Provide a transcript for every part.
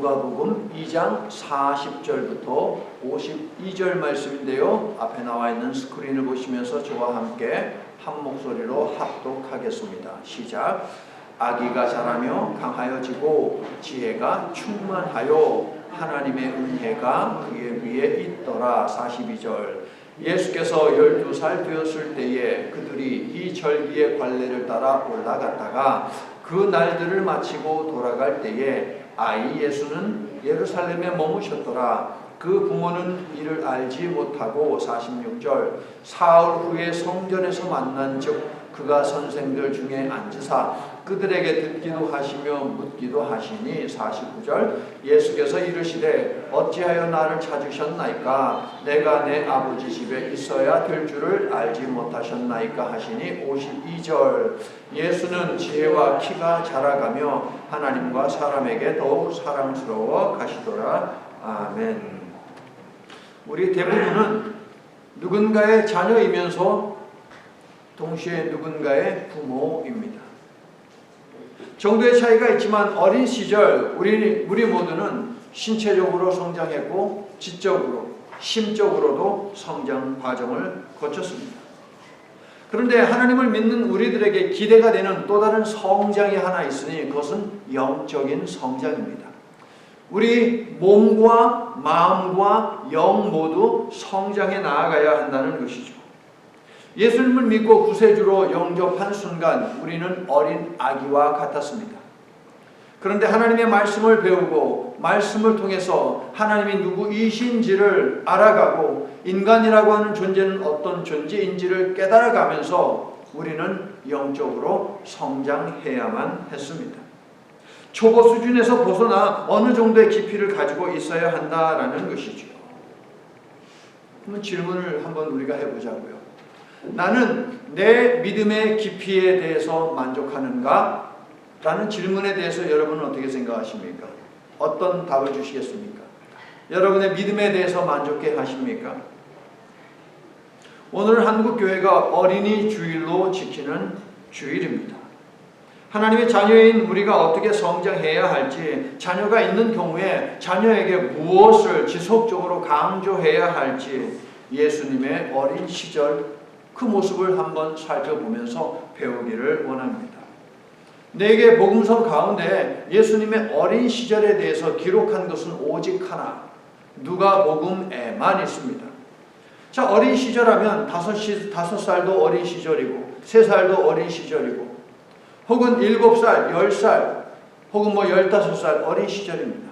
누가복음 2장 40절부터 52절 말씀인데요. 앞에 나와 있는 스크린을 보시면서 저와 함께 한 목소리로 합독하겠습니다. 시작. 아기가 자라며 강하여지고 지혜가 충만하여 하나님의 은혜가 그의 위에 있더라. 42절. 예수께서 12살 되었을 때에 그들이 이 절기의 관례를 따라 올라갔다가 그 날들을 마치고 돌아갈 때에 아이 예수는 예루살렘에 머무셨더라. 그 부모는 이를 알지 못하고 46절. 사흘 후에 성전에서 만난즉 그가 선생들 중에 앉으사 그들에게 듣기도 하시며 묻기도 하시니 49절. 예수께서 이르시되 어찌하여 나를 찾으셨나이까 내가 내 아버지 집에 있어야 될 줄을 알지 못하셨나이까 하시니 52절. 예수는 지혜와 키가 자라가며 하나님과 사람에게 더욱 사랑스러워 가시더라. 아멘. 우리 대부분은 누군가의 자녀이면서 동시에 누군가의 부모입니다. 정도의 차이가 있지만 어린 시절 우리 모두는 신체적으로 성장했고 지적으로 심적으로도 성장 과정을 거쳤습니다. 그런데 하나님을 믿는 우리들에게 기대가 되는 또 다른 성장이 하나 있으니 그것은 영적인 성장입니다. 우리 몸과 마음과 영 모두 성장해 나아가야 한다는 것이죠. 예수님을 믿고 구세주로 영접한 순간 우리는 어린 아기와 같았습니다. 그런데 하나님의 말씀을 배우고 말씀을 통해서 하나님이 누구이신지를 알아가고 인간이라고 하는 존재는 어떤 존재인지를 깨달아가면서 우리는 영적으로 성장해야만 했습니다. 초보 수준에서 벗어나 어느 정도의 깊이를 가지고 있어야 한다라는 것이죠. 그럼 질문을 한번 우리가 해보자고요. 나는 내 믿음의 깊이에 대해서 만족하는가? 라는 질문에 대해서 여러분은 어떻게 생각하십니까? 어떤 답을 주시겠습니까? 여러분의 믿음에 대해서 만족해 하십니까? 오늘 한국교회가 어린이 주일로 지키는 주일입니다. 하나님의 자녀인 우리가 어떻게 성장해야 할지, 자녀가 있는 경우에 자녀에게 무엇을 지속적으로 강조해야 할지 예수님의 어린 시절 그 모습을 한번 살펴보면서 배우기를 원합니다. 4개 복음서 가운데 예수님의 어린 시절에 대해서 기록한 것은 오직 하나, 누가복음에만 있습니다. 자, 어린 시절하면 5살도 어린 시절이고 3살도 어린 시절이고 혹은 7살, 10살 혹은 15살 어린 시절입니다.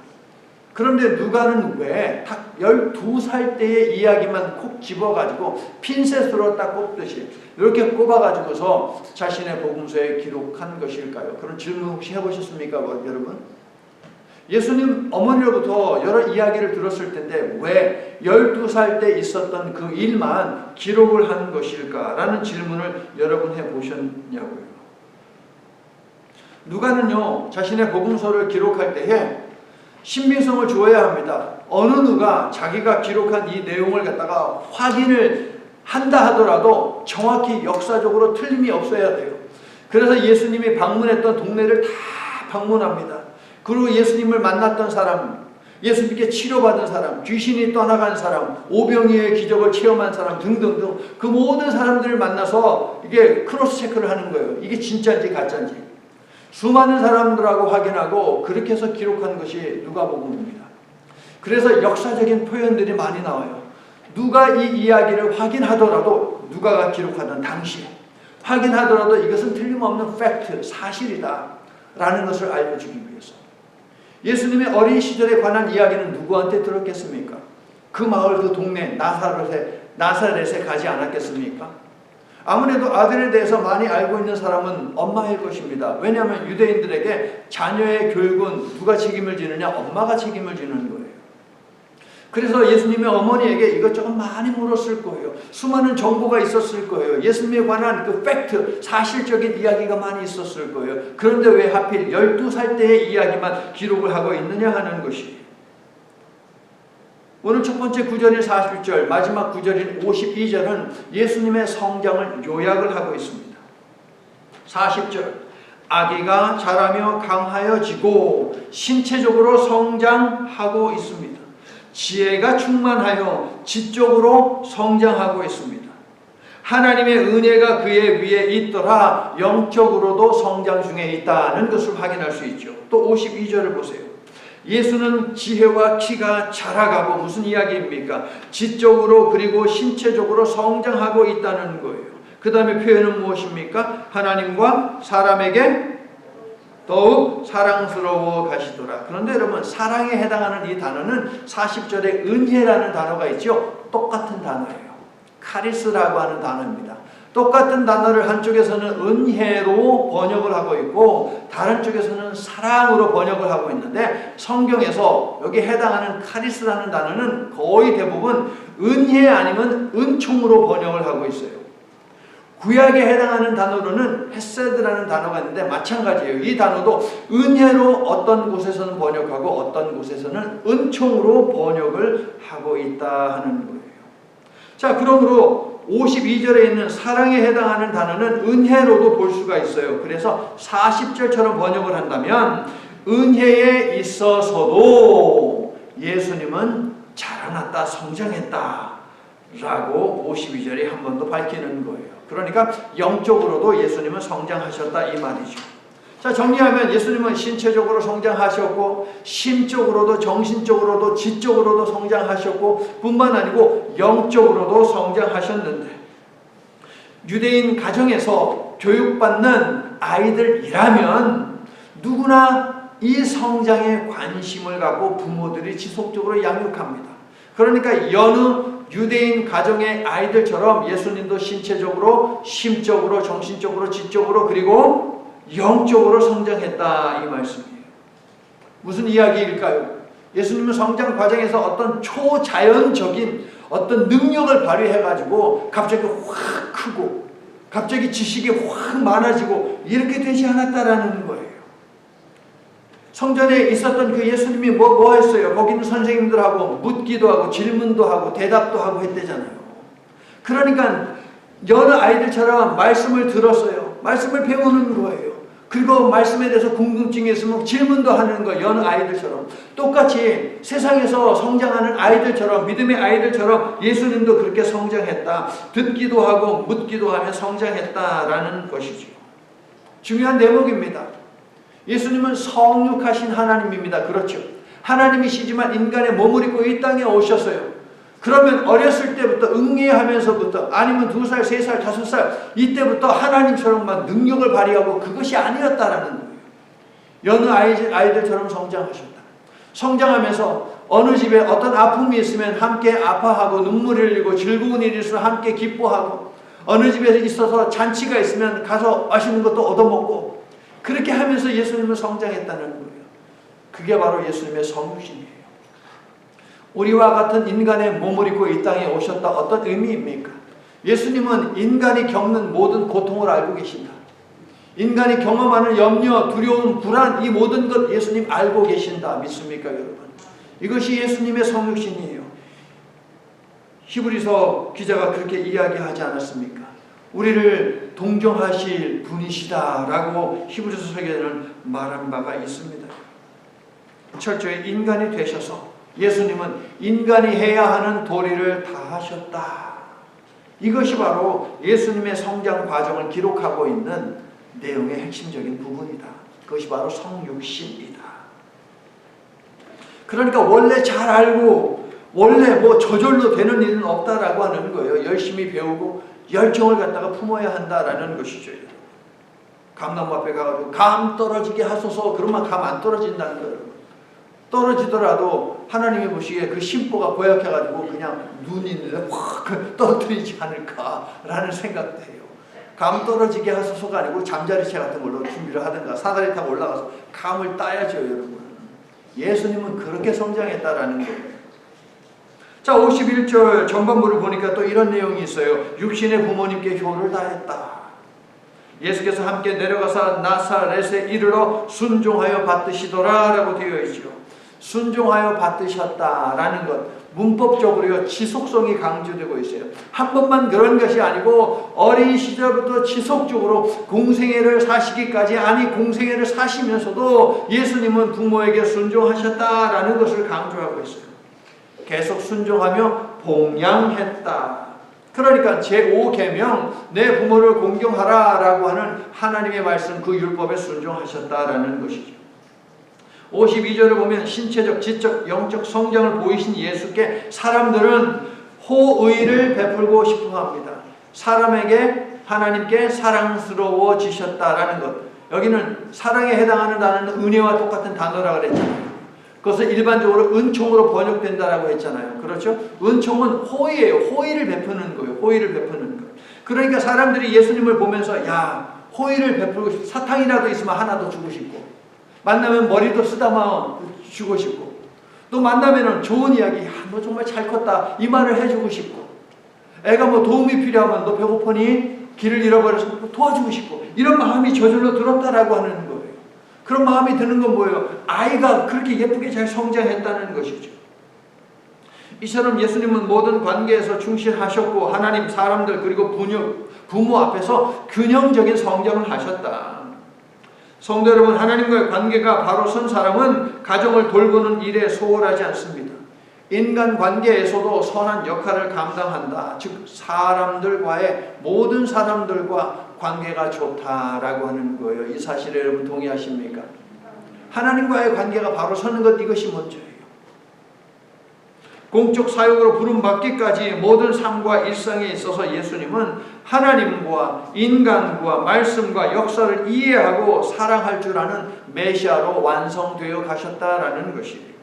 그런데 누가는 왜 딱 12살 때의 이야기만 콕 집어가지고 핀셋으로 딱 꼽듯이 이렇게 꼽아가지고서 자신의 복음서에 기록한 것일까요? 그런 질문 혹시 해보셨습니까, 여러분? 예수님 어머니로부터 여러 이야기를 들었을 텐데 왜 12살 때 있었던 그 일만 기록을 한 것일까라는 질문을 여러분 해보셨냐고요? 누가는요, 자신의 복음서를 기록할 때에 신빙성을 주어야 합니다. 어느 누가 자기가 기록한 이 내용을 갖다가 확인을 한다 하더라도 정확히 역사적으로 틀림이 없어야 돼요. 그래서 예수님이 방문했던 동네를 다 방문합니다. 그리고 예수님을 만났던 사람, 예수님께 치료받은 사람, 귀신이 떠나간 사람, 오병이어의 기적을 체험한 사람 등등등 그 모든 사람들을 만나서 이게 크로스 체크를 하는 거예요. 이게 진짜인지 가짜인지. 수많은 사람들하고 확인하고 그렇게 해서 기록한 것이 누가복음입니다. 그래서 역사적인 표현들이 많이 나와요. 누가 이 이야기를 확인하더라도 누가가 기록하던 당시에 확인하더라도 이것은 틀림없는 팩트, 사실이다 라는 것을 알려주기 위해서. 예수님의 어린 시절에 관한 이야기는 누구한테 들었겠습니까? 그 마을, 그 동네 나사렛에 가지 않았겠습니까? 아무래도 아들에 대해서 많이 알고 있는 사람은 엄마일 것입니다. 왜냐하면 유대인들에게 자녀의 교육은 누가 책임을 지느냐? 엄마가 책임을 지는 거예요. 그래서 예수님의 어머니에게 이것저것 많이 물었을 거예요. 수많은 정보가 있었을 거예요. 예수님에 관한 그 팩트, 사실적인 이야기가 많이 있었을 거예요. 그런데 왜 하필 12살 때의 이야기만 기록을 하고 있느냐 하는 것이. 오늘 첫 번째 구절인 40절, 마지막 구절인 52절은 예수님의 성장을 요약을 하고 있습니다. 40절, 아기가 자라며 강하여지고 신체적으로 성장하고 있습니다. 지혜가 충만하여 지적으로 성장하고 있습니다. 하나님의 은혜가 그의 위에 있더라 영적으로도 성장 중에 있다는 것을 확인할 수 있죠. 또 52절을 보세요. 예수는 지혜와 키가 자라가고 무슨 이야기입니까? 지적으로 그리고 신체적으로 성장하고 있다는 거예요. 그 다음에 표현은 무엇입니까? 하나님과 사람에게 더욱 사랑스러워 가시더라. 그런데 여러분, 사랑에 해당하는 이 단어는 40절에 은혜라는 단어가 있죠. 똑같은 단어예요. 카리스라고 하는 단어입니다. 똑같은 단어를 한쪽에서는 은혜로 번역을 하고 있고 다른 쪽에서는 사랑으로 번역을 하고 있는데, 성경에서 여기 해당하는 카리스라는 단어는 거의 대부분 은혜 아니면 은총으로 번역을 하고 있어요. 구약에 해당하는 단어로는 헤세드라는 단어가 있는데 마찬가지예요. 이 단어도 은혜로 어떤 곳에서는 번역하고 어떤 곳에서는 은총으로 번역을 하고 있다 하는 거예요. 자, 그러므로 52절에 있는 사랑에 해당하는 단어는 은혜로도 볼 수가 있어요. 그래서 40절처럼 번역을 한다면 은혜에 있어서도 예수님은 자라났다, 성장했다 라고 52절이 한 번 더 밝히는 거예요. 그러니까 영적으로도 예수님은 성장하셨다 이 말이죠. 자, 정리하면 예수님은 신체적으로 성장하셨고 심적으로도 정신적으로도 지적으로도 성장하셨고 뿐만 아니고 영적으로도 성장하셨는데, 유대인 가정에서 교육받는 아이들이라면 누구나 이 성장에 관심을 갖고 부모들이 지속적으로 양육합니다. 그러니까 여느 유대인 가정의 아이들처럼 예수님도 신체적으로, 심적으로, 정신적으로, 지적으로 그리고 영적으로 성장했다 이 말씀이에요. 무슨 이야기일까요? 예수님은 성장 과정에서 어떤 초자연적인 어떤 능력을 발휘해가지고 갑자기 확 크고 갑자기 지식이 확 많아지고 이렇게 되지 않았다라는 거예요. 성전에 있었던 그 예수님이 뭐 했어요? 거기 있는 선생님들하고 묻기도 하고 질문도 하고 대답도 하고 했대잖아요. 그러니까 여느 아이들처럼 말씀을 들었어요. 말씀을 배우는 거예요. 그리고 말씀에 대해서 궁금증이 있으면 질문도 하는 거예요. 여느 아이들처럼. 똑같이 세상에서 성장하는 아이들처럼, 믿음의 아이들처럼 예수님도 그렇게 성장했다. 듣기도 하고 묻기도 하며 성장했다라는 것이죠. 중요한 대목입니다. 예수님은 성육하신 하나님입니다. 그렇죠. 하나님이시지만 인간의 몸을 입고 이 땅에 오셨어요. 그러면 어렸을 때부터 응애하면서부터 아니면 2살, 3살, 5살 이때부터 하나님처럼 막 능력을 발휘하고 그것이 아니었다라는 거예요. 여느 아이들처럼 성장하셨다. 성장하면서 어느 집에 어떤 아픔이 있으면 함께 아파하고 눈물 흘리고 즐거운 일이 있으면 함께 기뻐하고, 어느 집에 있어서 잔치가 있으면 가서 맛있는 것도 얻어먹고, 그렇게 하면서 예수님은 성장했다는 거예요. 그게 바로 예수님의 성육신이에요. 우리와 같은 인간의 몸을 입고 이 땅에 오셨다. 어떤 의미입니까? 예수님은 인간이 겪는 모든 고통을 알고 계신다. 인간이 경험하는 염려, 두려움, 불안, 이 모든 것 예수님 알고 계신다. 믿습니까, 여러분? 이것이 예수님의 성육신이에요. 히브리서 기자가 그렇게 이야기하지 않았습니까? 우리를 동정하실 분이시다라고 히브리서 서기자는 말한 바가 있습니다. 철저히 인간이 되셔서 예수님은 인간이 해야 하는 도리를 다 하셨다. 이것이 바로 예수님의 성장 과정을 기록하고 있는 내용의 핵심적인 부분이다. 그것이 바로 성육신이다. 그러니까 원래 잘 알고 원래 저절로 되는 일은 없다라고 하는 거예요. 열심히 배우고 열정을 갖다가 품어야 한다라는 것이죠. 감나무 앞에 가가지고 감 떨어지게 하소서 그러면 감 안 떨어진다는 거예요. 떨어지더라도 하나님이 보시기에 그 심보가 고약해가지고 그냥 눈이 있는데 확 떨어뜨리지 않을까라는 생각도 해요. 감 떨어지게 하소서가 아니고 잠자리채 같은 걸로 준비를 하든가 사다리 타고 올라가서 감을 따야죠, 여러분. 예수님은 그렇게 성장했다라는 거예요. 자, 51절 전반부를 보니까 또 이런 내용이 있어요. 육신의 부모님께 효를 다했다. 예수께서 함께 내려가사 나사렛에 이르러 순종하여 받드시더라 라고 되어 있죠. 순종하여 받드셨다라는 것, 문법적으로요, 지속성이 강조되고 있어요. 한 번만 그런 것이 아니고 어린 시절부터 지속적으로 공생애를 사시기까지, 아니 공생애를 사시면서도 예수님은 부모에게 순종하셨다라는 것을 강조하고 있어요. 계속 순종하며 봉양했다. 그러니까 제5계명 내 부모를 공경하라 라고 하는 하나님의 말씀, 그 율법에 순종하셨다라는 것이죠. 52절을 보면 신체적, 지적, 영적 성장을 보이신 예수께 사람들은 호의를 베풀고 싶어 합니다. 사람에게, 하나님께 사랑스러워지셨다라는 것. 여기는 사랑에 해당하는 단어는 은혜와 똑같은 단어라고 그랬잖아요. 그것은 일반적으로 은총으로 번역된다라고 했잖아요. 그렇죠? 은총은 호의예요. 호의를 베푸는 거예요. 호의를 베푸는 거. 그러니까 사람들이 예수님을 보면서 야, 호의를 베풀고 싶고, 사탕이라도 있으면 하나 더 주고 싶고, 만나면 머리도 쓰다마 주고 싶고, 또 만나면은 좋은 이야기, 야, 너 정말 잘 컸다, 이 말을 해주고 싶고, 애가 뭐 도움이 필요하면 너 배고프니 길을 잃어버려서 도와주고 싶고, 이런 마음이 저절로 들었다라고 하는 거예요. 그런 마음이 드는 건 뭐예요? 아이가 그렇게 예쁘게 잘 성장했다는 것이죠. 이처럼 예수님은 모든 관계에서 충실하셨고, 하나님, 사람들, 그리고 부모 앞에서 균형적인 성장을 하셨다. 성도 여러분, 하나님과의 관계가 바로 선 사람은 가정을 돌보는 일에 소홀하지 않습니다. 인간 관계에서도 선한 역할을 감당한다. 즉 사람들과의, 모든 사람들과 관계가 좋다라고 하는 거예요. 이 사실에 여러분 동의하십니까? 하나님과의 관계가 바로 서는 것, 이것이 먼저예요. 공적 사역으로 부름받기까지 모든 삶과 일상에 있어서 예수님은 하나님과 인간과 말씀과 역사를 이해하고 사랑할 줄 아는 메시아로 완성되어 가셨다라는 것이에요.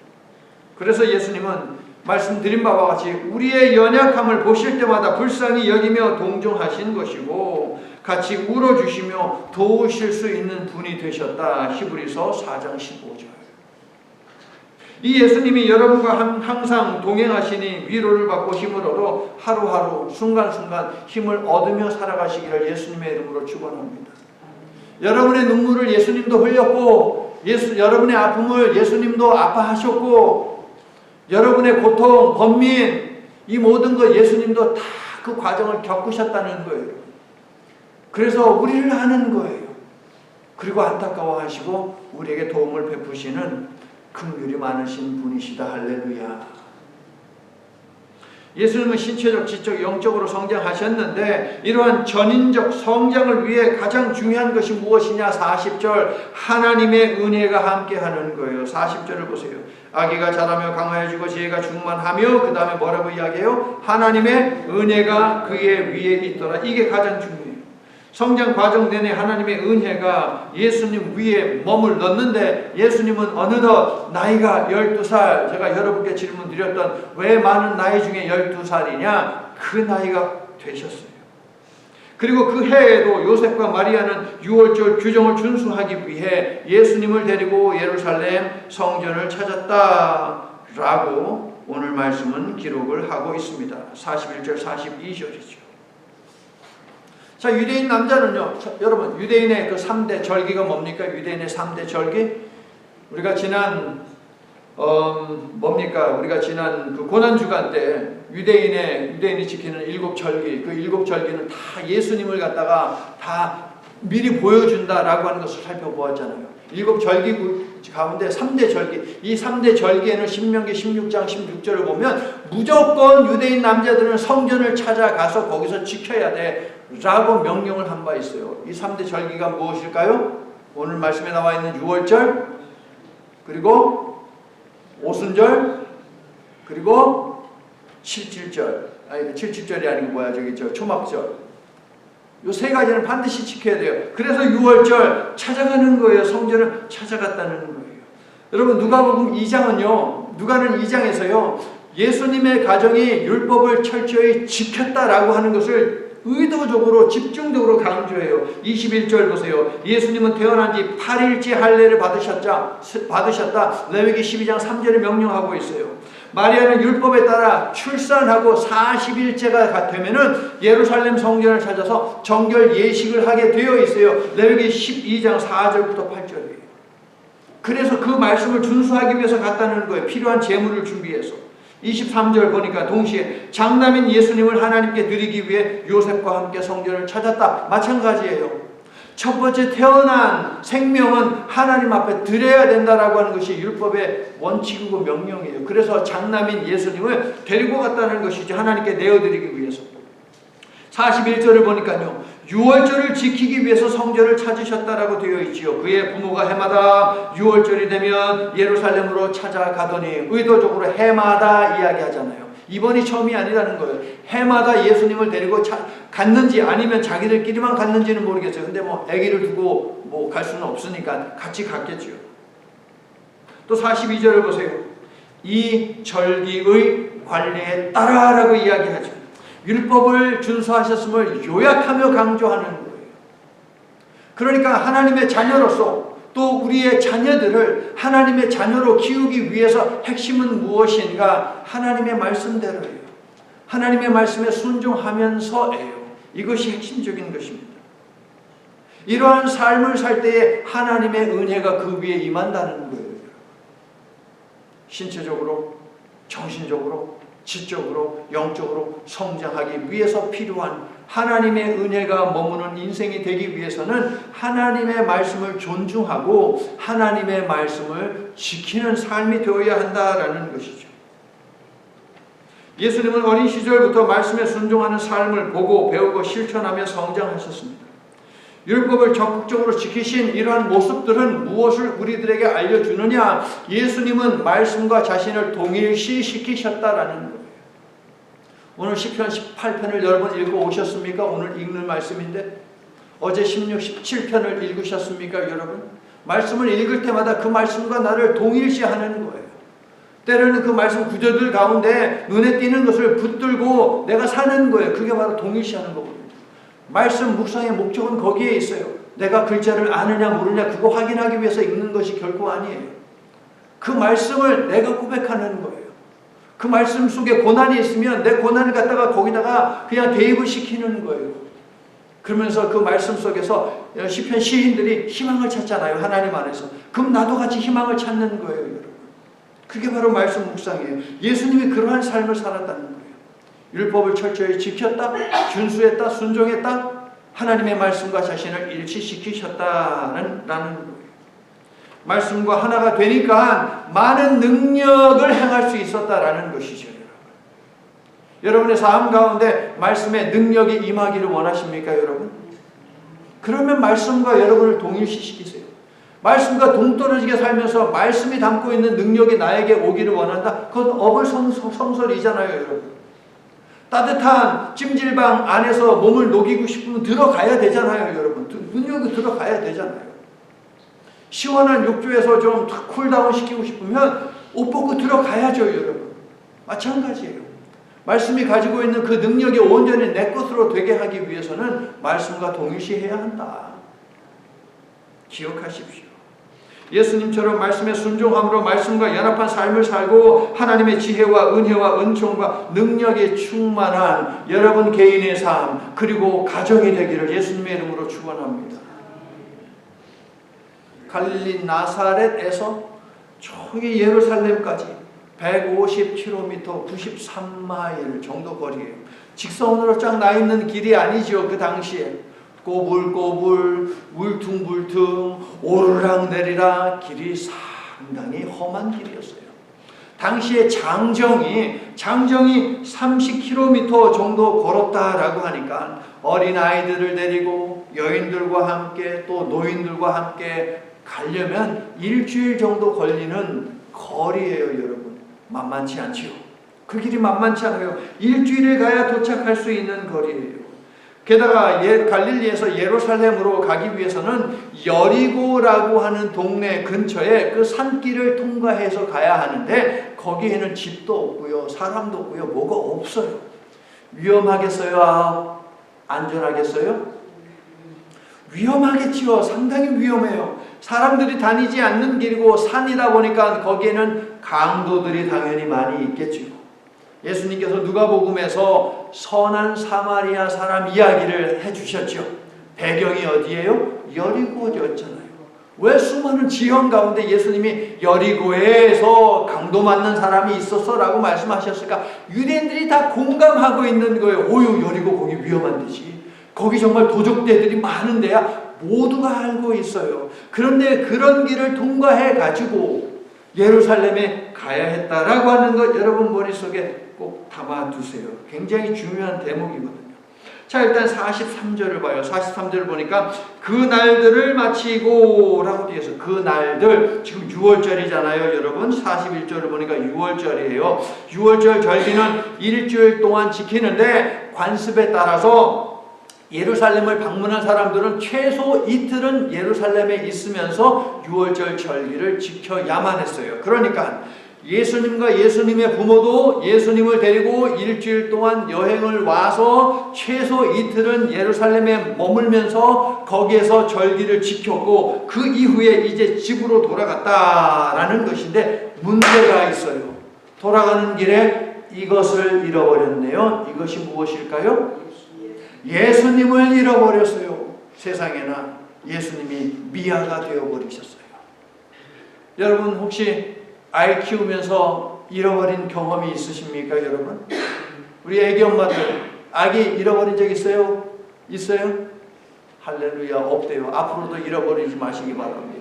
그래서 예수님은 말씀드린 바와 같이 우리의 연약함을 보실 때마다 불쌍히 여기며 동정하신 것이고, 같이 울어주시며 도우실 수 있는 분이 되셨다. 히브리서 4장 15절. 이 예수님이 여러분과 항상 동행하시니 위로를 받고 힘을 얻어 하루하루 순간순간 힘을 얻으며 살아가시기를 예수님의 이름으로 축원합니다. 여러분의 눈물을 예수님도 흘렸고, 여러분의 아픔을 예수님도 아파하셨고, 여러분의 고통, 번민, 이 모든 것 예수님도 다 그 과정을 겪으셨다는 거예요. 그래서 우리를 아는 거예요. 그리고 안타까워하시고 우리에게 도움을 베푸시는 긍휼이 많으신 분이시다. 할렐루야. 예수님은 신체적, 지적, 영적으로 성장하셨는데, 이러한 전인적 성장을 위해 가장 중요한 것이 무엇이냐? 40절, 하나님의 은혜가 함께하는 거예요. 40절을 보세요. 아기가 자라며 강하여지고 지혜가 충만하며, 그 다음에 뭐라고 이야기해요? 하나님의 은혜가 그의 위에 있더라. 이게 가장 중요해요. 성장 과정 내내 하나님의 은혜가 예수님 위에 머물렀는데, 예수님은 어느덧 나이가 12살, 제가 여러분께 질문 드렸던 왜 많은 나이 중에 12살이냐? 그 나이가 되셨어요. 그리고 그 해에도 요셉과 마리아는 유월절 규정을 준수하기 위해 예수님을 데리고 예루살렘 성전을 찾았다라고 오늘 말씀은 기록을 하고 있습니다. 41절 42절이죠. 자, 유대인 남자는요, 여러분, 유대인의 그 3대 절기가 뭡니까? 유대인의 3대 절기? 우리가 지난, 우리가 지난 그 고난주간 때 유대인이 지키는 7절기, 그 7절기는 다 예수님을 갖다가 다 미리 보여준다라고 하는 것을 살펴보았잖아요. 7절기 가운데 3대 절기, 이 3대 절기에는 신명기 16장 16절을 보면 무조건 유대인 남자들은 성전을 찾아가서 거기서 지켜야 돼 라고 명령을 한 바 있어요. 이 3대 절기가 무엇일까요? 오늘 말씀에 나와 있는 유월절, 그리고 오순절, 그리고 칠칠절이 아니고 초막절. 요 세 가지는 반드시 지켜야 돼요. 그래서 유월절 찾아가는 거예요. 성전을 찾아갔다는 거예요. 여러분, 누가복음 2장은요, 누가는 2장에서요, 예수님의 가정이 율법을 철저히 지켰다라고 하는 것을 의도적으로 집중적으로 강조해요. 21절 보세요. 예수님은 태어난 지 8일째 할례를 받으셨다. 레위기 12장 3절에 명령하고 있어요. 마리아는 율법에 따라 출산하고 40일째가 되면은 예루살렘 성전을 찾아서 정결 예식을 하게 되어 있어요. 레위기 12장 4절부터 8절이에요. 그래서 그 말씀을 준수하기 위해서 갔다는 거예요. 필요한 재물을 준비해서. 23절 보니까 동시에 장남인 예수님을 하나님께 드리기 위해 요셉과 함께 성전을 찾았다. 마찬가지예요. 첫 번째 태어난 생명은 하나님 앞에 드려야 된다라고 하는 것이 율법의 원칙이고 명령이에요. 그래서 장남인 예수님을 데리고 갔다는 것이죠. 하나님께 내어드리기 위해서. 41절을 보니까요. 유월절을 지키기 위해서 성전을 찾으셨다라고 되어 있지요. 그의 부모가 해마다 유월절이 되면 예루살렘으로 찾아가더니, 의도적으로 해마다 이야기하잖아요. 이번이 처음이 아니라는 거예요. 해마다 예수님을 데리고 갔는지 아니면 자기들끼리만 갔는지는 모르겠어요. 근데 뭐 아기를 두고 뭐 갈 수는 없으니까 같이 갔겠죠. 또 42절을 보세요. 이 절기의 관례에 따라라고 이야기하죠. 율법을 준수하셨음을 요약하며 강조하는 거예요. 그러니까 하나님의 자녀로서 또 우리의 자녀들을 하나님의 자녀로 키우기 위해서 핵심은 무엇인가? 하나님의 말씀대로예요. 하나님의 말씀에 순종하면서예요. 이것이 핵심적인 것입니다. 이러한 삶을 살 때에 하나님의 은혜가 그 위에 임한다는 거예요. 신체적으로, 정신적으로, 지적으로, 영적으로 성장하기 위해서 필요한 하나님의 은혜가 머무는 인생이 되기 위해서는 하나님의 말씀을 존중하고 하나님의 말씀을 지키는 삶이 되어야 한다라는 것이죠. 예수님은 어린 시절부터 말씀에 순종하는 삶을 보고 배우고 실천하며 성장하셨습니다. 율법을 적극적으로 지키신 이러한 모습들은 무엇을 우리들에게 알려주느냐? 예수님은 말씀과 자신을 동일시시키셨다라는 거예요. 오늘 시편 18편을 여러분 읽고 오셨습니까? 오늘 읽는 말씀인데 어제 16, 17편을 읽으셨습니까? 여러분 말씀을 읽을 때마다 그 말씀과 나를 동일시하는 거예요. 때로는 그 말씀 구절들 가운데 눈에 띄는 것을 붙들고 내가 사는 거예요. 그게 바로 동일시하는 거거든요. 말씀 묵상의 목적은 거기에 있어요. 내가 글자를 아느냐 모르냐 그거 확인하기 위해서 읽는 것이 결코 아니에요. 그 말씀을 내가 고백하는 거예요. 그 말씀 속에 고난이 있으면 내 고난을 갖다가 거기다가 그냥 대입을 시키는 거예요. 그러면서 그 말씀 속에서 시편 시인들이 희망을 찾잖아요. 하나님 안에서. 그럼 나도 같이 희망을 찾는 거예요. 여러분. 그게 바로 말씀 묵상이에요. 예수님이 그러한 삶을 살았다는 거예요. 율법을 철저히 지켰다, 준수했다, 순종했다, 하나님의 말씀과 자신을 일치시키셨다는 거예요. 말씀과 하나가 되니까 많은 능력을 행할 수 있었다라는 것이죠. 여러분의 삶 가운데 말씀의 능력이 임하기를 원하십니까, 여러분? 그러면 말씀과 여러분을 동일시키세요. 말씀과 동떨어지게 살면서 말씀이 담고 있는 능력이 나에게 오기를 원한다. 그건 어불성설이잖아요, 여러분. 따뜻한 찜질방 안에서 몸을 녹이고 싶으면 들어가야 되잖아요, 여러분. 능력이 들어가야 되잖아요. 시원한 욕조에서 좀 쿨다운 시키고 싶으면 옷 벗고 들어가야죠, 여러분. 마찬가지예요. 말씀이 가지고 있는 그 능력이 온전히 내 것으로 되게 하기 위해서는 말씀과 동일시해야 한다. 기억하십시오. 예수님처럼 말씀에 순종함으로 말씀과 연합한 삶을 살고 하나님의 지혜와 은혜와 은총과 능력에 충만한 여러분 개인의 삶 그리고 가정이 되기를 예수님의 이름으로 축원합니다. 갈릴리 나사렛에서 저기 예루살렘까지 150km, 93마일 정도 거리예요. 직선으로 쫙 나 있는 길이 아니죠. 그 당시에 꼬불꼬불, 울퉁불퉁, 오르락내리락 길이 상당히 험한 길이었어요. 당시에 장정이 30km 정도 걸었다라고 하니까 어린아이들을 데리고 여인들과 함께 또 노인들과 함께 가려면 일주일 정도 걸리는 거리예요, 여러분. 만만치 않지요. 그 길이 만만치 않아요. 일주일에 가야 도착할 수 있는 거리예요. 게다가 갈릴리에서 예루살렘으로 가기 위해서는 여리고라고 하는 동네 근처에 그 산길을 통과해서 가야 하는데 거기에는 집도 없고요, 사람도 없고요, 뭐가 없어요. 위험하겠어요? 안전하겠어요? 위험하겠지요. 상당히 위험해요. 사람들이 다니지 않는 길이고 산이다 보니까 거기에는 강도들이 당연히 많이 있겠죠. 예수님께서 누가복음에서 선한 사마리아 사람 이야기를 해주셨죠. 배경이 어디예요? 여리고였잖아요. 왜 수많은 지형 가운데 예수님이 여리고에서 강도 맞는 사람이 있었어 라고 말씀하셨을까? 유대인들이 다 공감하고 있는 거예요. 오유, 여리고 거기 위험한 데지. 거기 정말 도적대들이 많은 데야. 모두가 알고 있어요. 그런데 그런 길을 통과해 가지고 예루살렘에 가야 했다라고 하는 것 여러분 머릿속에 꼭 담아두세요. 굉장히 중요한 대목이거든요. 자, 일단 43절을 봐요. 43절을 보니까 그 날들을 마치고 라고 되어 있어요. 그 날들, 지금 6월절이잖아요 여러분. 41절을 보니까 6월절이에요. 6월절 절기는 일주일 동안 지키는데 관습에 따라서 예루살렘을 방문한 사람들은 최소 이틀은 예루살렘에 있으면서 6월절 절기를 지켜야만 했어요. 그러니까 예수님과 예수님의 부모도 예수님을 데리고 일주일 동안 여행을 와서 최소 이틀은 예루살렘에 머물면서 거기에서 절기를 지켰고 그 이후에 이제 집으로 돌아갔다라는 것인데 문제가 있어요. 돌아가는 길에 이것을 잃어버렸네요. 이것이 무엇일까요? 예수님을 잃어버렸어요. 세상에나 예수님이 미아가 되어버리셨어요. 여러분 혹시 아이 키우면서 잃어버린 경험이 있으십니까 여러분? 우리 애기 엄마들 아기 잃어버린 적 있어요? 있어요? 할렐루야. 없대요. 앞으로도 잃어버리지 마시기 바랍니다.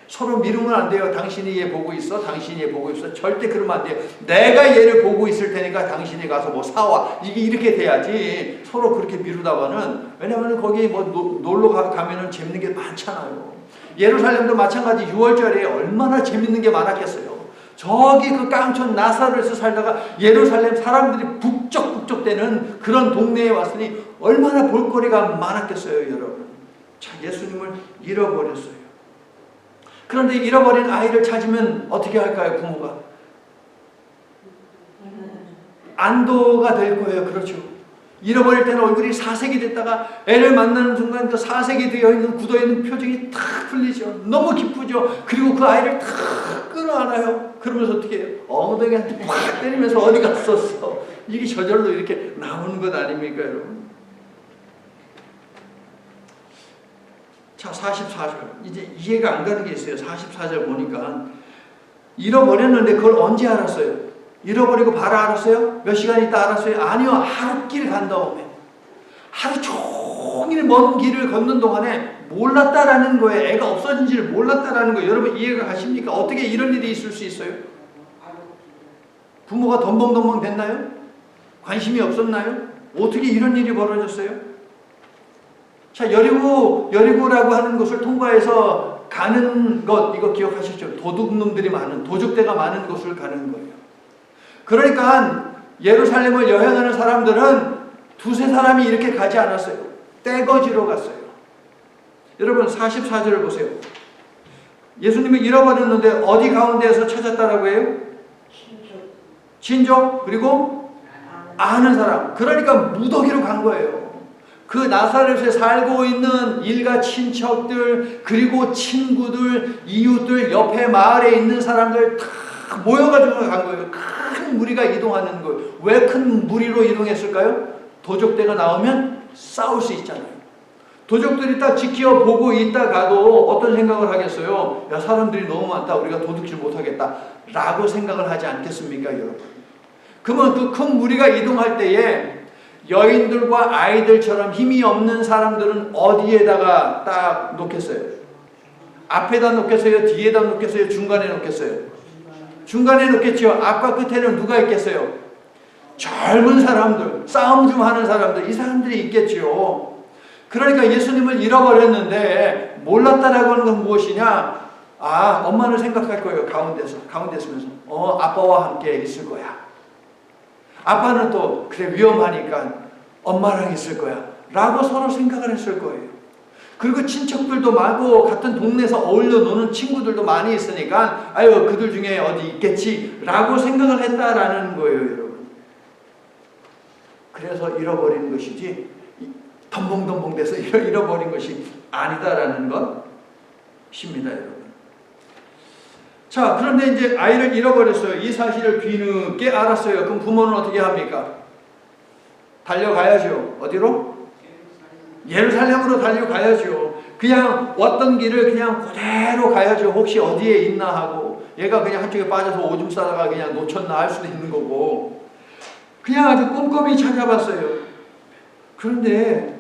서로 미루면 안 돼요. 당신이 얘 보고 있어. 당신이 얘 보고 있어. 절대 그러면 안 돼요. 내가 얘를 보고 있을 테니까 당신이 가서 뭐 사와. 이게 이렇게 돼야지. 서로 그렇게 미루다가는, 왜냐하면 거기 뭐 놀러 가면은 재밌는 게 많잖아요. 예루살렘도 마찬가지. 6월절에 얼마나 재밌는 게 많았겠어요. 저기 그 깡촌 나사렛에서 살다가 예루살렘 사람들이 북적북적대는 그런 동네에 왔으니 얼마나 볼거리가 많았겠어요 여러분. 자, 예수님을 잃어버렸어요. 그런데 잃어버린 아이를 찾으면 어떻게 할까요? 부모가 안도가 될 거예요. 그렇죠. 잃어버릴 때는 얼굴이 사색이 됐다가 애를 만나는 순간 그 사색이 되어있는 굳어있는 표정이 탁 풀리죠. 너무 기쁘죠. 그리고 그 아이를 탁 끌어안아요. 그러면서 어떻게 해요? 엉덩이한테 막 때리면서 어디 갔었어. 이게 저절로 이렇게 나오는 것 아닙니까 여러분? 자, 44절. 이제 이해가 안 가는 게 있어요. 44절 보니까 잃어버렸는데 그걸 언제 알았어요? 잃어버리고 바로 알았어요? 몇 시간 있다 알았어요? 아니요. 하루 길 간 다음에 하루 종일 먼 길을 걷는 동안에 몰랐다라는 거예요. 애가 없어진지를 몰랐다라는 거예요. 여러분 이해가 가십니까? 어떻게 이런 일이 있을 수 있어요? 부모가 덤벙덤벙 됐나요? 관심이 없었나요? 어떻게 이런 일이 벌어졌어요? 자, 여리고라고 하는 곳을 통과해서 가는 것, 이거 기억하시죠? 도둑놈들이 많은, 도적대가 많은 곳을 가는 거예요. 그러니까 예루살렘을 여행하는 사람들은 두세 사람이 이렇게 가지 않았어요. 떼거지로 갔어요. 여러분 44절을 보세요. 예수님을 잃어버렸는데 어디 가운데에서 찾았다라고 해요? 친족, 그리고 아는 사람. 그러니까 무더기로 간 거예요. 그 나사렛에 살고 있는 일가 친척들, 그리고 친구들, 이웃들, 옆에 마을에 있는 사람들 다 모여가지고 간 거예요. 큰 무리가 이동하는 거예요. 왜 큰 무리로 이동했을까요? 도적대가 나오면 싸울 수 있잖아요. 도적들이 딱 지켜보고 있다가도 어떤 생각을 하겠어요? 야, 사람들이 너무 많다. 우리가 도둑질 못하겠다. 라고 생각을 하지 않겠습니까, 여러분? 그러면 그 큰 무리가 이동할 때에 여인들과 아이들처럼 힘이 없는 사람들은 어디에다가 딱 놓겠어요? 앞에다 놓겠어요? 뒤에다 놓겠어요? 중간에 놓겠어요? 중간에 놓겠죠. 앞과 끝에는 누가 있겠어요? 젊은 사람들, 싸움 좀 하는 사람들, 이 사람들이 있겠죠. 그러니까 예수님을 잃어버렸는데 몰랐다라고 하는 건 무엇이냐? 아, 엄마는 생각할 거예요. 가운데 있으면서 아빠와 함께 있을 거야. 아빠는 또 그래 위험하니까 엄마랑 있을 거야 라고 서로 생각을 했을 거예요. 그리고 친척들도 많고 같은 동네에서 어울려 노는 친구들도 많이 있으니까 아유 그들 중에 어디 있겠지 라고 생각을 했다라는 거예요 여러분. 그래서 잃어버린 것이지 덤벙덤벙 돼서 잃어버린 것이 아니다라는 것입니다 여러분. 자, 그런데 이제 아이를 잃어버렸어요. 이 사실을 뒤늦게 알았어요. 그럼 부모는 어떻게 합니까? 달려가야죠. 어디로? 예루살렘으로 달려가야죠. 그냥 왔던 길을 그냥 그대로 가야죠. 혹시 어디에 있나 하고, 얘가 그냥 한쪽에 빠져서 오줌 싸다가 그냥 놓쳤나 할 수도 있는 거고, 그냥 아주 꼼꼼히 찾아봤어요. 그런데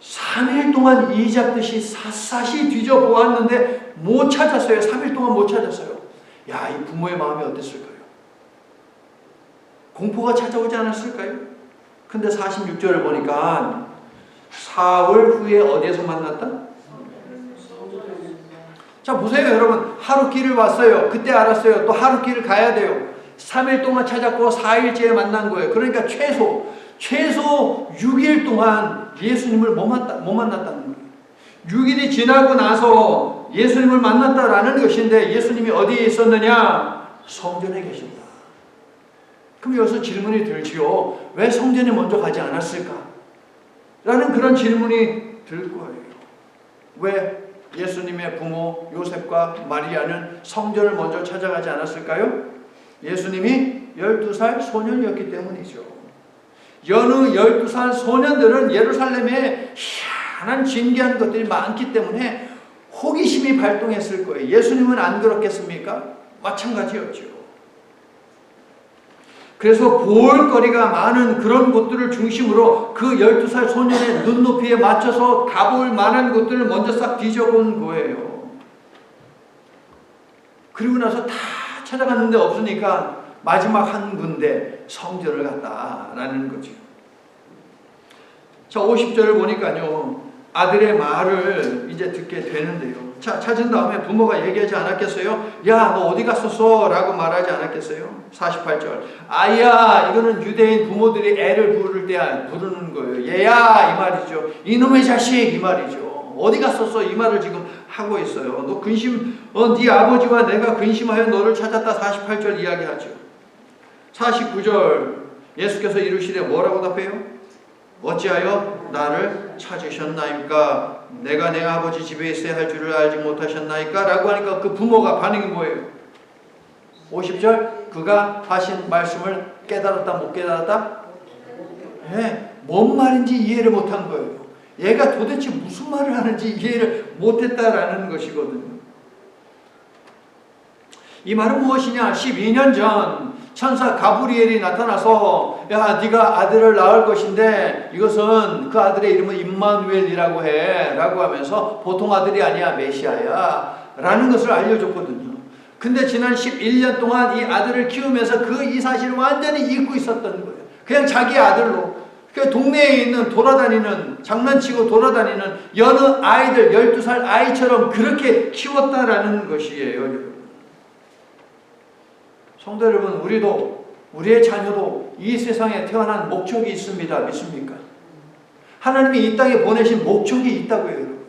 3일 동안 이 잡듯이 샅샅이 뒤져보았는데 못 찾았어요. 3일 동안 못 찾았어요. 야, 이 부모의 마음이 어땠을까요? 공포가 찾아오지 않았을까요? 근데 46절을 보니까 사흘 후에 어디에서 만났다? 자, 보세요 여러분. 하루 길을 왔어요. 그때 알았어요. 또 하루 길을 가야 돼요. 3일 동안 찾았고 4일째에 만난 거예요. 그러니까 최소 6일 동안 예수님을 못 만났다는 거예요. 6일이 지나고 나서 예수님을 만났다라는 것인데, 예수님이 어디에 있었느냐? 성전에 계신다. 그럼 여기서 질문이 들지요. 왜 성전에 먼저 가지 않았을까? 라는 그런 질문이 들 거예요. 왜 예수님의 부모 요셉과 마리아는 성전을 먼저 찾아가지 않았을까요? 예수님이 12살 소년이었기 때문이죠. 여느 12살 소년들은 예루살렘에 희한한 진귀한 것들이 많기 때문에 호기심이 발동했을 거예요. 예수님은 안 그렇겠습니까? 마찬가지였죠. 그래서 볼 거리가 많은 그런 곳들을 중심으로 그 12살 소년의 눈높이에 맞춰서 가볼 만한 곳들을 먼저 싹 뒤져본 거예요. 그리고 나서 다 찾아갔는데 없으니까 마지막 한 군데 성전을 갔다라는 거죠. 자, 50절을 보니까요, 아들의 말을 이제 듣게 되는데요. 자, 찾은 다음에 부모가 얘기하지 않았겠어요? 야, 너 어디 갔었어? 라고 말하지 않았겠어요? 48절. 아야, 이거는 유대인 부모들이 애를 부를 때 부르는 거예요. 얘야, 이 말이죠. 이놈의 자식, 이 말이죠. 어디 갔었어? 이 말을 지금 하고 있어요. 너 네 아버지와 내가 근심하여 너를 찾았다. 48절 이야기하죠. 49절 예수께서 이르시되 뭐라고 답해요? 어찌하여 나를 찾으셨나이까? 내가 내 아버지 집에 있어야 할 줄을 알지 못하셨나이까? 라고 하니까 그 부모가 반응이 뭐예요? 50절 그가 하신 말씀을 깨달았다 못 깨달았다? 네, 뭔 말인지 이해를 못한 거예요. 얘가 도대체 무슨 말을 하는지 이해를 못했다라는 것이거든요. 이 말은 무엇이냐? 12년 전 천사 가브리엘이 나타나서 야, 네가 아들을 낳을 것인데 이것은 그 아들의 이름은 임마누엘이라고 해 라고 하면서 보통 아들이 아니야, 메시아야 라는 것을 알려줬거든요. 근데 지난 11년 동안 이 아들을 키우면서 이 사실을 완전히 잊고 있었던 거예요. 그냥 자기 아들로 그 동네에 있는 돌아다니는, 장난치고 돌아다니는 여느 아이들 12살 아이처럼 그렇게 키웠다라는 것이에요. 성도 여러분, 우리도, 우리의 자녀도 이 세상에 태어난 목적이 있습니다. 믿습니까? 하나님이 이 땅에 보내신 목적이 있다고요, 여러분.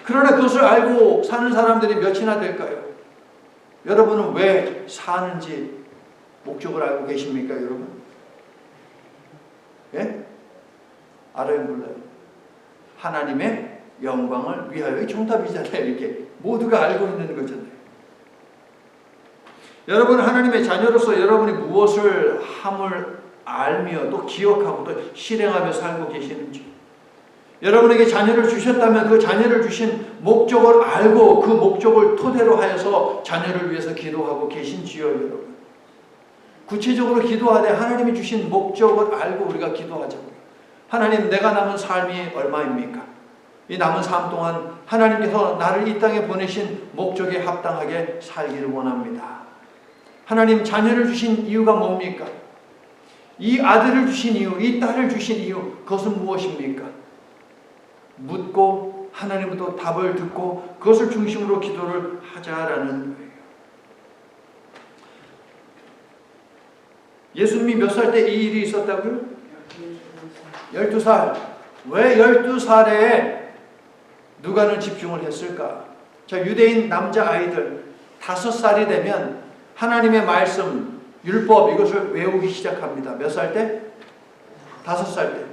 그러나 그것을 알고 사는 사람들이 몇이나 될까요? 여러분은 왜 사는지 목적을 알고 계십니까, 여러분? 예? 알아요, 몰라요? 하나님의 영광을 위하여의 정답이잖아요. 이렇게 모두가 알고 있는 거잖아요. 여러분, 하나님의 자녀로서 여러분이 무엇을 함을 알며 또 기억하고 또 실행하며 살고 계시는지, 여러분에게 자녀를 주셨다면 그 자녀를 주신 목적을 알고 그 목적을 토대로 하여서 자녀를 위해서 기도하고 계신지요, 여러분? 구체적으로 기도하되 하나님이 주신 목적을 알고 우리가 기도하자고요. 하나님, 내가 남은 삶이 얼마입니까? 이 남은 삶 동안 하나님께서 나를 이 땅에 보내신 목적에 합당하게 살기를 원합니다. 하나님, 자녀를 주신 이유가 뭡니까? 이 아들을 주신 이유, 이 딸을 주신 이유, 그것은 무엇입니까? 묻고 하나님부터 답을 듣고 그것을 중심으로 기도를 하자라는 거예요. 예수님이 몇 살 때 이 일이 있었다고요? 12살. 왜 12살에 누가는 집중을 했을까? 자, 유대인 남자아이들 5살이 되면 하나님의 말씀, 율법 이것을 외우기 시작합니다. 몇 살 때? 5살 때.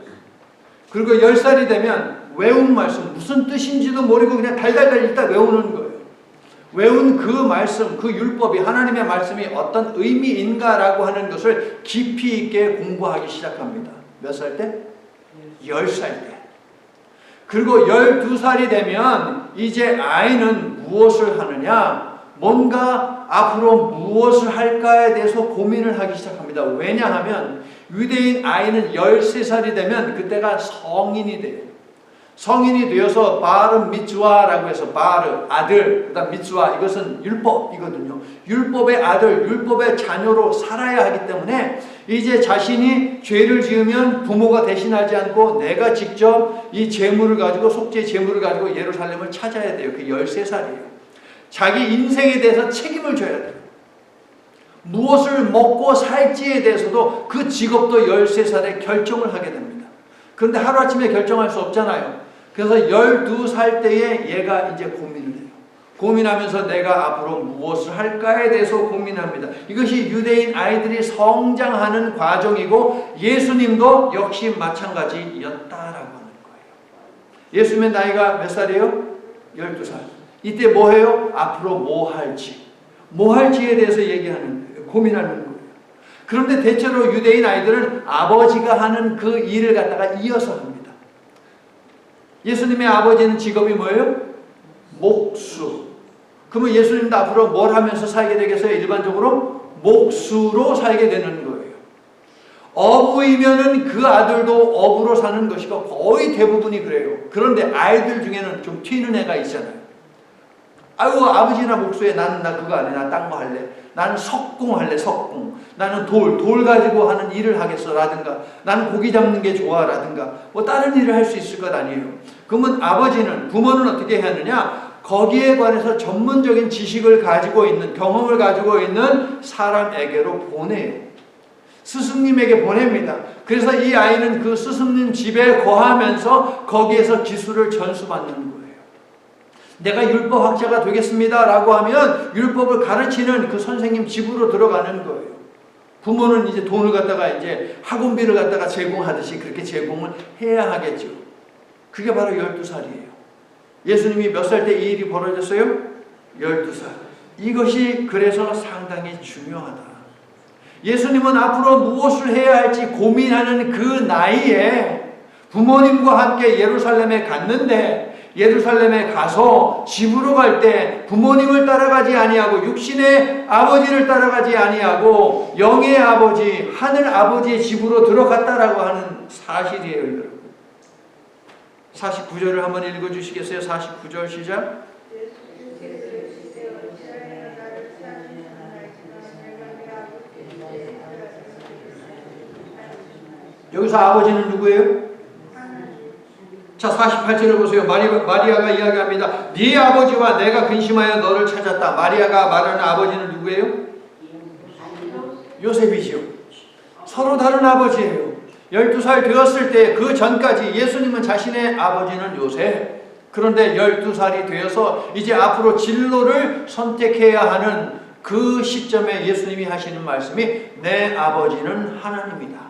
그리고 10살이 되면 외운 말씀, 무슨 뜻인지도 모르고 그냥 달달달 읽다 외우는 거예요. 외운 그 말씀, 그 율법이, 하나님의 말씀이 어떤 의미인가라고 하는 것을 깊이 있게 공부하기 시작합니다. 몇 살 때? 10살 때. 그리고 12살이 되면 이제 아이는 무엇을 하느냐? 뭔가 앞으로 무엇을 할까에 대해서 고민을 하기 시작합니다. 왜냐하면 유대인 아이는 13살이 되면 그때가 성인이 돼요. 성인이 되어서 바르 미츠와라고 해서 바르 아들, 그다음 미츠와 이것은 율법이거든요. 율법의 아들, 율법의 자녀로 살아야 하기 때문에 이제 자신이 죄를 지으면 부모가 대신하지 않고 내가 직접 이 재물을 가지고 속죄 재물을 가지고 예루살렘을 찾아야 돼요. 그 13살이에요. 자기 인생에 대해서 책임을 져야 돼요. 무엇을 먹고 살지에 대해서도 그 직업도 13살에 결정을 하게 됩니다. 그런데 하루아침에 결정할 수 없잖아요. 그래서 12살 때에 얘가 이제 고민을 해요. 고민하면서 내가 앞으로 무엇을 할까에 대해서 고민합니다. 이것이 유대인 아이들이 성장하는 과정이고 예수님도 역시 마찬가지였다라고 하는 거예요. 예수님의 나이가 몇 살이에요? 12살. 이때 뭐 해요? 앞으로 뭐 할지에 대해서 얘기하는 거예요. 고민하는 거예요. 그런데 대체로 유대인 아이들은 아버지가 하는 그 일을 갖다가 이어서 합니다. 예수님의 아버지는 직업이 뭐예요? 목수. 그러면 예수님도 앞으로 뭘 하면서 살게 되겠어요? 일반적으로 목수로 살게 되는 거예요. 어부이면은 그 아들도 어부로 사는 것이고 거의 대부분이 그래요. 그런데 아이들 중에는 좀 튀는 애가 있잖아요. 아이고 아버지나 목수해. 나는 나 그거 안 해. 나 딴 거 할래. 나는 석궁 할래. 석궁. 나는 돌 가지고 하는 일을 하겠어 라든가 나는 고기 잡는 게 좋아 라든가 뭐 다른 일을 할 수 있을 것 아니에요. 그러면 아버지는 부모는 어떻게 해야 하느냐? 거기에 관해서 전문적인 지식을 가지고 있는 경험을 가지고 있는 사람에게로 보내요. 스승님에게 보냅니다. 그래서 이 아이는 그 스승님 집에 거하면서 거기에서 기술을 전수받는 거예요. 내가 율법학자가 되겠습니다 라고 하면 율법을 가르치는 그 선생님 집으로 들어가는 거예요. 부모는 이제 돈을 갖다가 이제 학원비를 갖다가 제공하듯이 그렇게 제공을 해야 하겠죠. 그게 바로 12살이에요. 예수님이 몇 살 때 이 일이 벌어졌어요? 12살. 이것이 그래서 상당히 중요하다. 예수님은 앞으로 무엇을 해야 할지 고민하는 그 나이에 부모님과 함께 예루살렘에 갔는데 예루살렘에 가서 집으로 갈 때 부모님을 따라가지 아니하고 육신의 아버지를 따라가지 아니하고 영의 아버지 하늘 아버지의 집으로 들어갔다라고 하는 사실이에요. 여러분 49절을 한번 읽어주시겠어요? 49절 시작. 여기서 아버지는 누구예요? 자 48절을 보세요. 마리아가 이야기합니다. 네 아버지와 내가 근심하여 너를 찾았다. 마리아가 말하는 아버지는 누구예요? 요셉이죠. 서로 다른 아버지예요. 12살 되었을 때 그 전까지 예수님은 자신의 아버지는 요셉. 그런데 12살이 되어서 이제 앞으로 진로를 선택해야 하는 그 시점에 예수님이 하시는 말씀이 내 아버지는 하나님이다.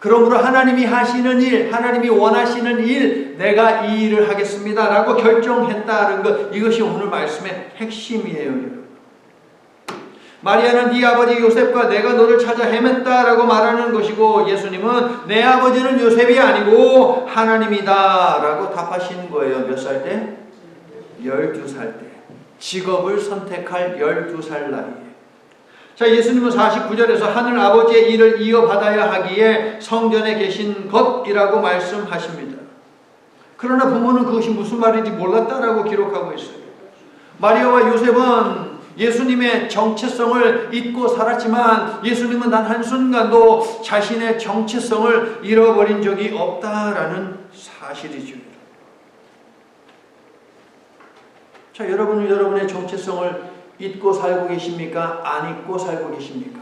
그러므로 하나님이 하시는 일, 하나님이 원하시는 일, 내가 이 일을 하겠습니다 라고 결정했다는 것, 이것이 오늘 말씀의 핵심이에요. 여러분. 마리아는 네 아버지 요셉과 내가 너를 찾아 헤맸다라고 말하는 것이고 예수님은 내 아버지는 요셉이 아니고 하나님이다 라고 답하신 거예요. 몇 살 때? 12살 때. 직업을 선택할 12살 나이에. 자, 예수님은 49절에서 하늘 아버지의 일을 이어받아야 하기에 성전에 계신 것이라고 말씀하십니다. 그러나 부모는 그것이 무슨 말인지 몰랐다라고 기록하고 있어요. 마리아와 요셉은 예수님의 정체성을 잊고 살았지만 예수님은 단 한순간도 자신의 정체성을 잃어버린 적이 없다라는 사실이죠. 자, 여러분은 여러분의 정체성을 잊고 살고 계십니까? 안 잊고 살고 계십니까?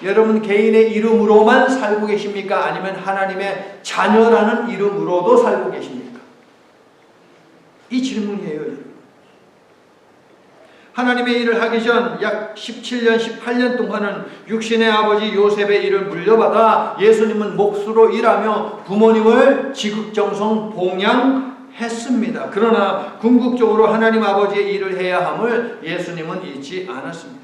여러분 개인의 이름으로만 살고 계십니까? 아니면 하나님의 자녀라는 이름으로도 살고 계십니까? 이 질문이에요. 여러분. 하나님의 일을 하기 전 약 17년, 18년 동안은 육신의 아버지 요셉의 일을 물려받아 예수님은 목수로 일하며 부모님을 지극정성 봉양했습니다. 그러나 궁극적으로 하나님 아버지의 일을 해야 함을 예수님은 잊지 않았습니다.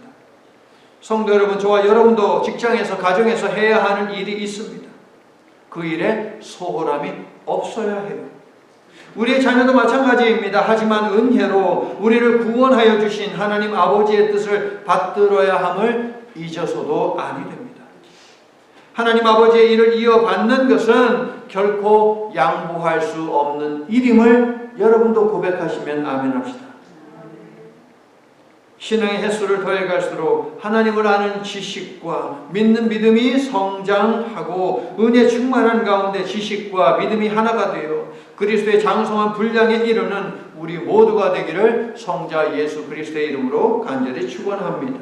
성도 여러분, 저와 여러분도 직장에서 가정에서 해야 하는 일이 있습니다. 그 일에 소홀함이 없어야 해요. 우리의 자녀도 마찬가지입니다. 하지만 은혜로 우리를 구원하여 주신 하나님 아버지의 뜻을 받들어야 함을 잊어서도 아니 됩니다. 하나님 아버지의 일을 이어받는 것은 결코 양보할 수 없는 일임을 여러분도 고백하시면 아멘 합시다. 신앙의 횟수를 더해갈수록 하나님을 아는 지식과 믿는 믿음이 성장하고 은혜 충만한 가운데 지식과 믿음이 하나가 되어 그리스도의 장성한 분량에 이르는 우리 모두가 되기를 성자 예수 그리스도의 이름으로 간절히 축원합니다.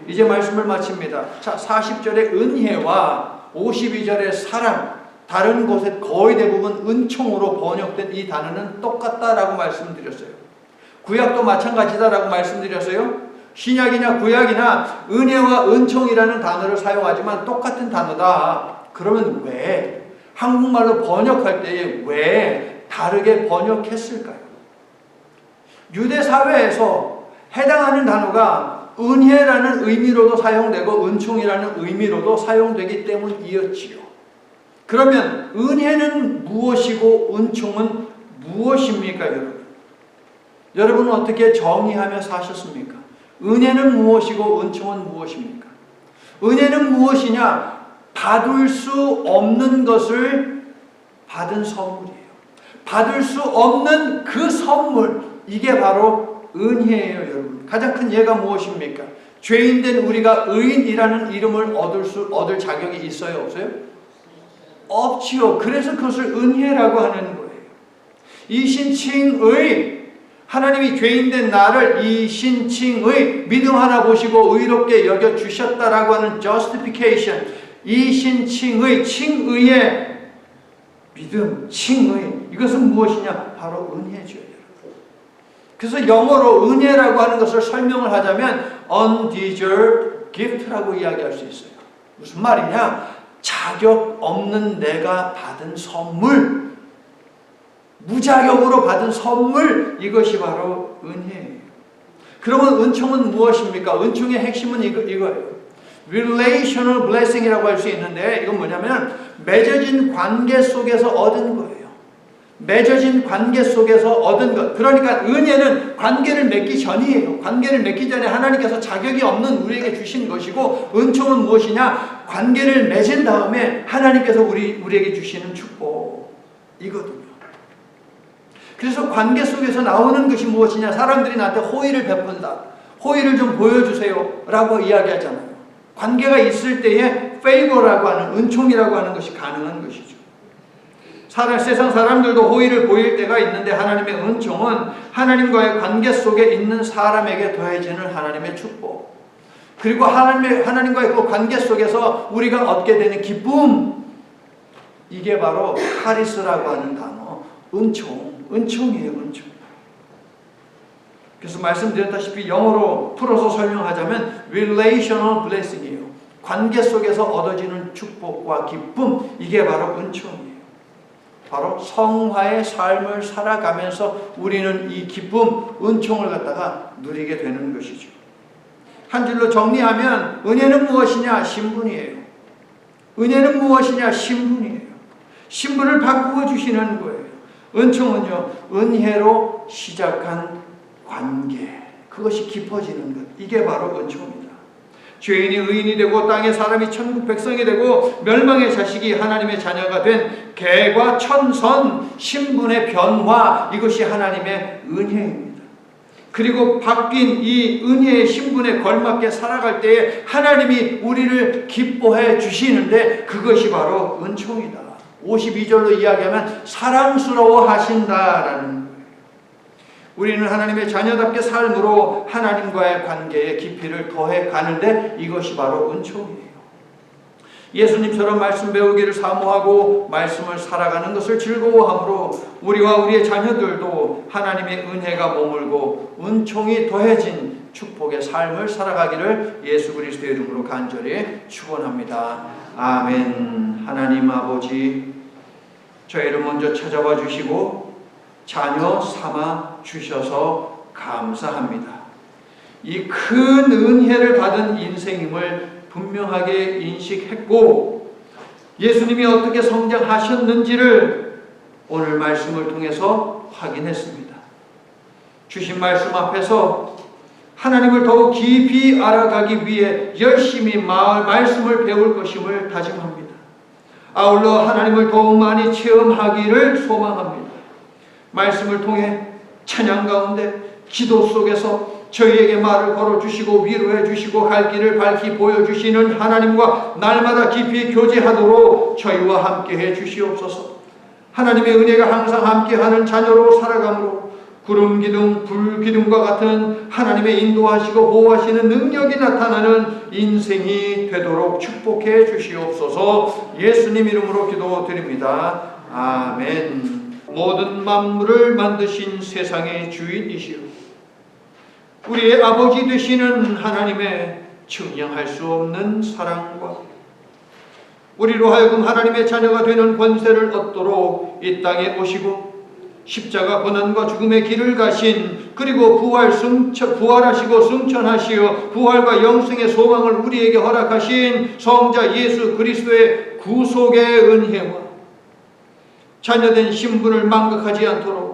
이제 말씀을 마칩니다. 자, 40절의 은혜와 52절의 사랑, 다른 곳에 거의 대부분 은총으로 번역된 이 단어는 똑같다라고 말씀드렸어요. 구약도 마찬가지다라고 말씀드렸어요. 신약이나 구약이나 은혜와 은총이라는 단어를 사용하지만 똑같은 단어다. 그러면 왜 한국말로 번역할 때에 왜 다르게 번역했을까요? 유대 사회에서 해당하는 단어가 은혜라는 의미로도 사용되고 은총이라는 의미로도 사용되기 때문이었지요. 그러면 은혜는 무엇이고 은총은 무엇입니까, 여러분? 여러분은 어떻게 정의하며 사셨습니까? 은혜는 무엇이고 은총은 무엇입니까? 은혜는 무엇이냐? 받을 수 없는 것을 받은 선물이에요. 받을 수 없는 그 선물, 이게 바로 은혜예요, 여러분. 가장 큰 예가 무엇입니까? 죄인된 우리가 의인이라는 이름을 얻을 자격이 있어요, 없어요? 없지요. 그래서 그것을 은혜라고 하는 거예요. 이신칭의 하나님이 죄인된 나를 이신칭의 믿음 하나 보시고 의롭게 여겨주셨다라고 하는 justification, 이신칭의, 칭의의 믿음, 칭의, 이것은 무엇이냐? 바로 은혜죠. 그래서 영어로 은혜라고 하는 것을 설명을 하자면 undeserved gift라고 이야기할 수 있어요. 무슨 말이냐? 자격 없는 내가 받은 선물, 무자격으로 받은 선물, 이것이 바로 은혜예요. 그러면 은총은 무엇입니까? 은총의 핵심은 이거예요. relational blessing이라고 할 수 있는데 이건 뭐냐면 맺어진 관계 속에서 얻은 거예요. 맺어진 관계 속에서 얻은 것. 그러니까 은혜는 관계를 맺기 전이에요. 관계를 맺기 전에 하나님께서 자격이 없는 우리에게 주신 것이고, 은총은 무엇이냐? 관계를 맺은 다음에 하나님께서 우리에게 주시는 축복이거든요. 그래서 관계 속에서 나오는 것이 무엇이냐? 사람들이 나한테 호의를 베푼다. 호의를 좀 보여주세요 라고 이야기하잖아요. 관계가 있을 때에 favor라고 하는, 은총이라고 하는 것이 가능한 것이죠. 세상 사람들도 호의를 보일 때가 있는데 하나님의 은총은 하나님과의 관계 속에 있는 사람에게 더해지는 하나님의 축복, 그리고 하나님과의 그 관계 속에서 우리가 얻게 되는 기쁨, 이게 바로 카리스라고 하는 단어, 은총이에요. 은총. 그래서 말씀드렸다시피 영어로 풀어서 설명하자면 relational blessing이에요. 관계 속에서 얻어지는 축복과 기쁨, 이게 바로 은총이에요. 바로 성화의 삶을 살아가면서 우리는 이 기쁨, 은총을 갖다가 누리게 되는 것이죠. 한 줄로 정리하면 은혜는 무엇이냐? 신분이에요. 은혜는 무엇이냐? 신분이에요. 신분을 바꾸어 주시는 거예요. 은총은요, 은혜로 시작한 관계, 그것이 깊어지는 것, 이게 바로 은총입니다. 죄인이 의인이 되고 땅의 사람이 천국 백성이 되고 멸망의 자식이 하나님의 자녀가 된 개과 천선, 신분의 변화, 이것이 하나님의 은혜입니다. 그리고 바뀐 이 은혜의 신분에 걸맞게 살아갈 때에 하나님이 우리를 기뻐해 주시는데 그것이 바로 은총이다. 52절로 이야기하면 사랑스러워 하신다라는 거예요. 우리는 하나님의 자녀답게 삶으로 하나님과의 관계의 깊이를 더해 가는데 이것이 바로 은총이에요. 예수님처럼 말씀 배우기를 사모하고 말씀을 살아가는 것을 즐거워함으로 우리와 우리의 자녀들도 하나님의 은혜가 머물고 은총이 더해진 축복의 삶을 살아가기를 예수 그리스도의 이름으로 간절히 축원합니다. 아멘. 하나님 아버지, 저희를 먼저 찾아와 주시고 자녀 삼아 주셔서 감사합니다. 이 큰 은혜를 받은 인생임을 분명하게 인식했고 예수님이 어떻게 성장하셨는지를 오늘 말씀을 통해서 확인했습니다. 주신 말씀 앞에서 하나님을 더욱 깊이 알아가기 위해 열심히 말씀을 배울 것임을 다짐합니다. 아울러 하나님을 더욱 많이 체험하기를 소망합니다. 말씀을 통해 찬양 가운데 기도 속에서 저희에게 말을 걸어주시고 위로해 주시고 갈 길을 밝히 보여주시는 하나님과 날마다 깊이 교제하도록 저희와 함께해 주시옵소서. 하나님의 은혜가 항상 함께하는 자녀로 살아가므로 구름 기둥, 불 기둥과 같은 하나님의 인도하시고 보호하시는 능력이 나타나는 인생이 되도록 축복해 주시옵소서. 예수님 이름으로 기도드립니다. 아멘. 모든 만물을 만드신 세상의 주인이시오 우리의 아버지 되시는 하나님의 측량할 수 없는 사랑과 우리로 하여금 하나님의 자녀가 되는 권세를 얻도록 이 땅에 오시고 십자가 고난과 죽음의 길을 가신 그리고 부활하시고 승천하시어 부활과 영생의 소망을 우리에게 허락하신 성자 예수 그리스도의 구속의 은혜와 자녀된 신분을 망각하지 않도록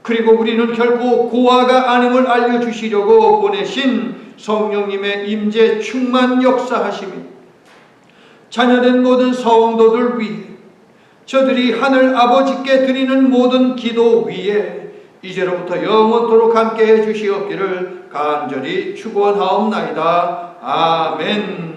그리고 우리는 결코 고아가 아님을 알려주시려고 보내신 성령님의 임재 충만 역사하심이 자녀된 모든 성도들 위해 저들이 하늘 아버지께 드리는 모든 기도 위에 이제로부터 영원토록 함께해 주시옵기를 간절히 축원하옵나이다. 아멘.